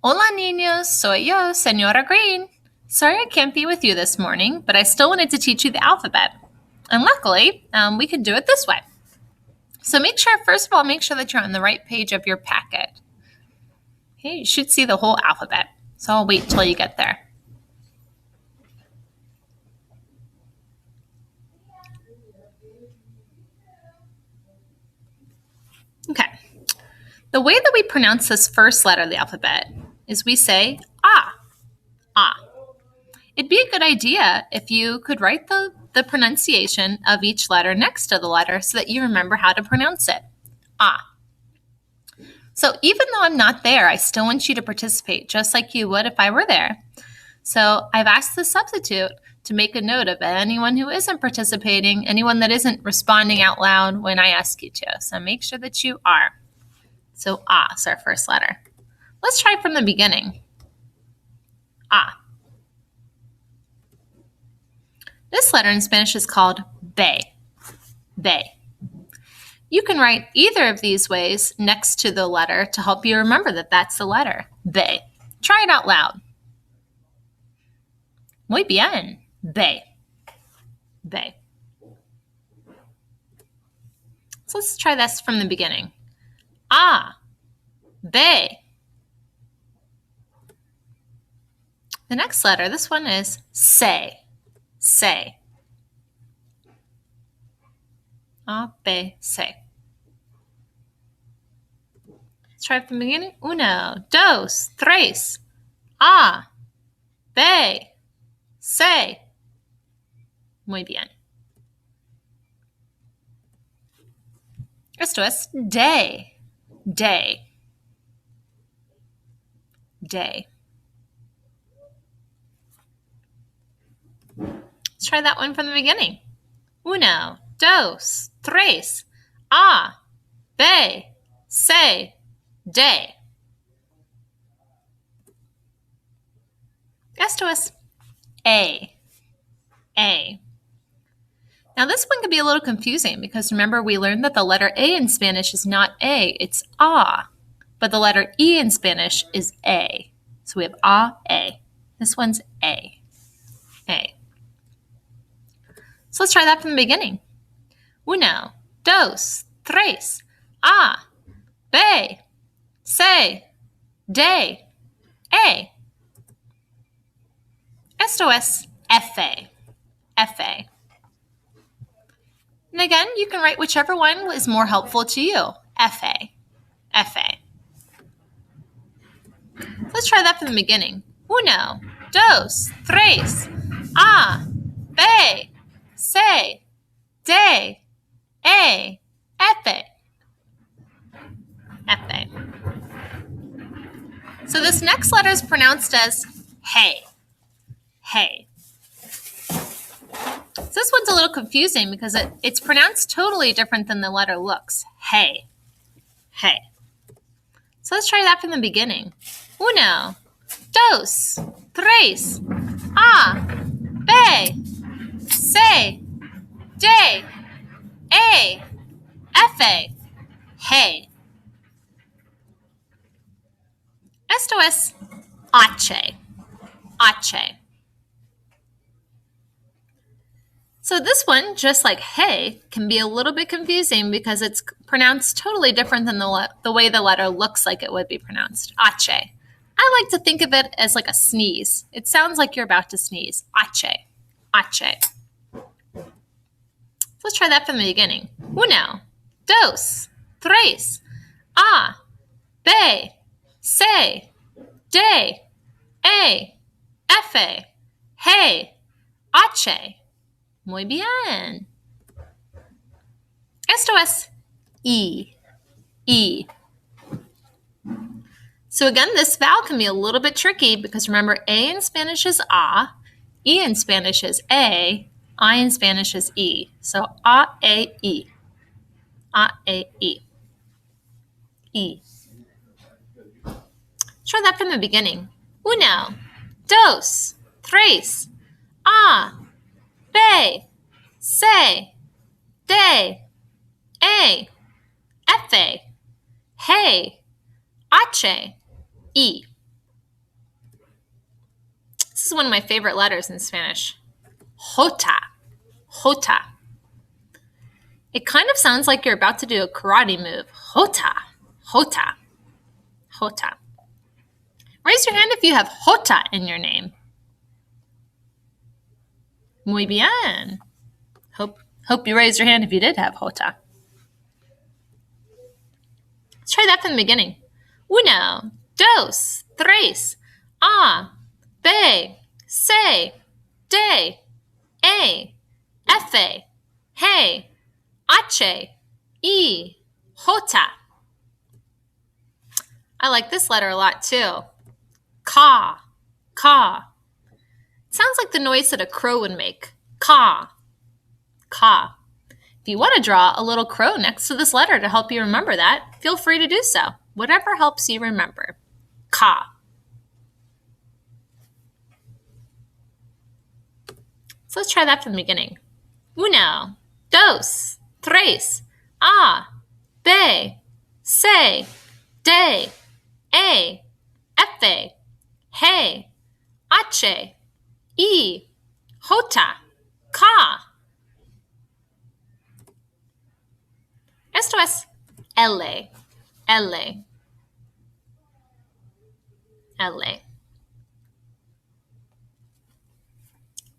Hola niños, soy yo, Señora Green. Sorry I can't be with you this morning, but I still wanted to teach you the alphabet. And luckily, we can do it this way. So first of all, make sure that you're on the right page of your packet. Okay, you should see the whole alphabet. So I'll wait till you get there. Okay. The way that we pronounce this first letter of the alphabet is we say ah, ah. It'd be a good idea if you could write the pronunciation of each letter next to the letter so that you remember how to pronounce it. Ah. So even though I'm not there, I still want you to participate just like you would if I were there. So I've asked the substitute to make a note of anyone who isn't participating, anyone that isn't responding out loud when I ask you to. So make sure that you are. So ah is our first letter. Let's try from the beginning. Ah. This letter in Spanish is called be. Be. You can write either of these ways next to the letter to help you remember that that's the letter. Be. Try it out loud. Muy bien. Be. Be. So let's try this from the beginning. Ah. Be. The next letter, this one is say. Say. A, B, say. Let's try it from the beginning. Uno, dos, tres. A, B, say. Muy bien. Esto es day. Day. Day. Let's try that one from the beginning. Uno, dos, tres. A, B, say, day. Esto es A. A. Now this one can be a little confusing because remember we learned that the letter A in Spanish is not A, it's A. But the letter E in Spanish is A. So we have A. This one's A. A. So let's try that from the beginning. Uno, dos, tres. A, B, say, day, A. Esto es F-A. F-A. And again, you can write whichever one is more helpful to you. F-A. F-A. Let's try that from the beginning. Uno, dos, tres. A, B, say, day, A, F-A. F-A. So this next letter is pronounced as hey. Hey. So this one's a little confusing because it's pronounced totally different than the letter looks. Hey. Hey. So let's try that from the beginning. Uno, dos, tres. A, B, say, day, A, F-A. Hey. Esto es H. H. So this one, just like hey, can be a little bit confusing because it's pronounced totally different than the way the letter looks like it would be pronounced. H. I like to think of it as like a sneeze. It sounds like you're about to sneeze. H. H. So let's try that from the beginning. Uno, dos, tres. A, B, say, day, A, F, hey, H. Muy bien. Esto es E. E. So again, this vowel can be a little bit tricky because remember, A in Spanish is A, E in Spanish is A, I in Spanish is E. So A, E. A, E. E. Try that from the beginning. Uno, dos, tres. A, B, say, day, A, F, hey, H, E. is one of my favorite letters in Spanish. Jota. Jota. It kind of sounds like you're about to do a karate move. Jota. Jota. Jota. Raise your hand if you have Jota in your name. Muy bien. Hope you raised your hand if you did have Jota. Let's try that from the beginning. Uno, dos, tres, A, B, C, D, E, F, G, H, I, Jota. I like this letter a lot too. Ka, ka. It sounds like the noise that a crow would make. Ka, ka. If you want to draw a little crow next to this letter to help you remember that, feel free to do so. Whatever helps you remember. Ka. So let's try that from the beginning. Uno, dos, tres, A, B, C, D, E, F, G, H, I, Jota, Ka. Esto es L, L, L.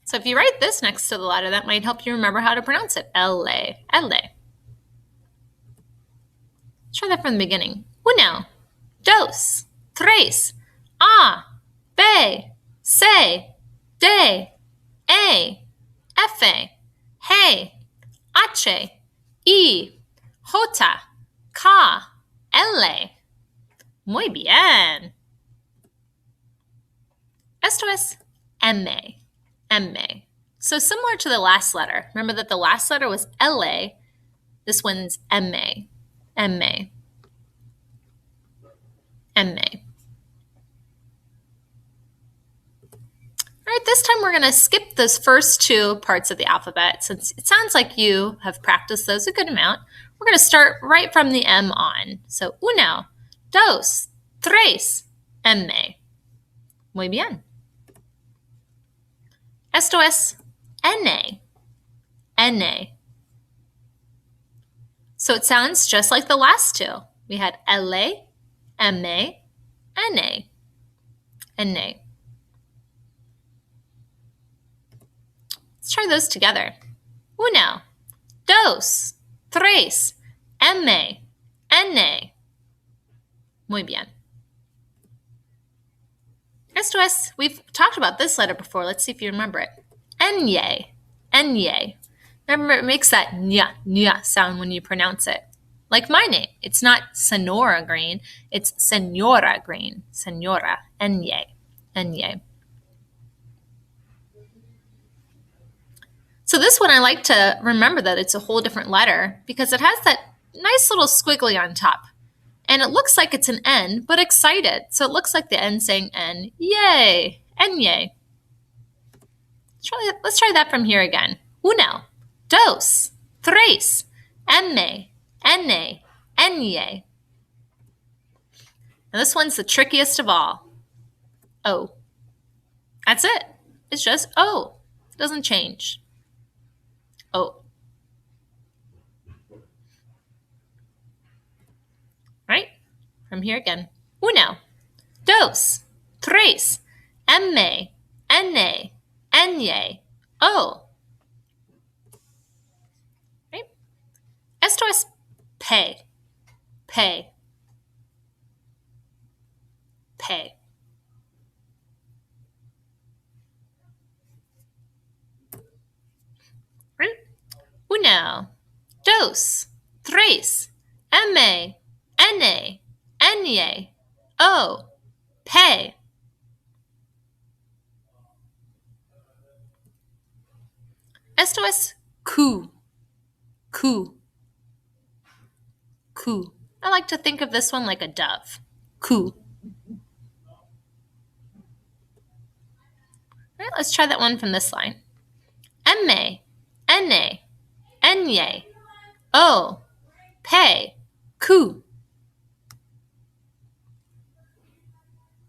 So if you write this next to the letter, that might help you remember how to pronounce it. L, L. Let's try that from the beginning. Uno, dos, tres, A, B, C, D, E, F, G, H, I, Jota, Ka, L. Muy bien. Esto es M, M. So similar to the last letter. Remember that the last letter was L. This one's M, M, M. All right, this time we're going to skip those first two parts of the alphabet since it sounds like you have practiced those a good amount. We're going to start right from the M on. So, uno, dos, tres, M. Muy bien. Esto es N, N. So it sounds just like the last two. We had L, M, N, N. Let's try those together. Uno, dos, tres, M, N. Muy bien. Esto es, we've talked about this letter before. Let's see if you remember it. Enye, enye. Remember, it makes that nya, nya sound when you pronounce it. Like my name. It's not Sonora Green. It's Senora Green. Senora, enye, enye. So this one, I like to remember that it's a whole different letter because it has that nice little squiggly on top. And it looks like it's an N, but excited. So it looks like the N saying N. Yay! Enye. Let's try that from here again. Uno, dos, tres, M, N, Enye. Now this one's the trickiest of all. O. That's it. It's just O. It doesn't change. O. Right? From here again. Uno, dos, tres, M, N, Enye, O. Right? Esto es P, P, P. Right? Uno, dos, tres, M, N, Enye, O, P. Esto es Q, Q, Q. I like to think of this one like a dove. Q. All right, let's try that one from this line. M, N, Enye, O, P, Q.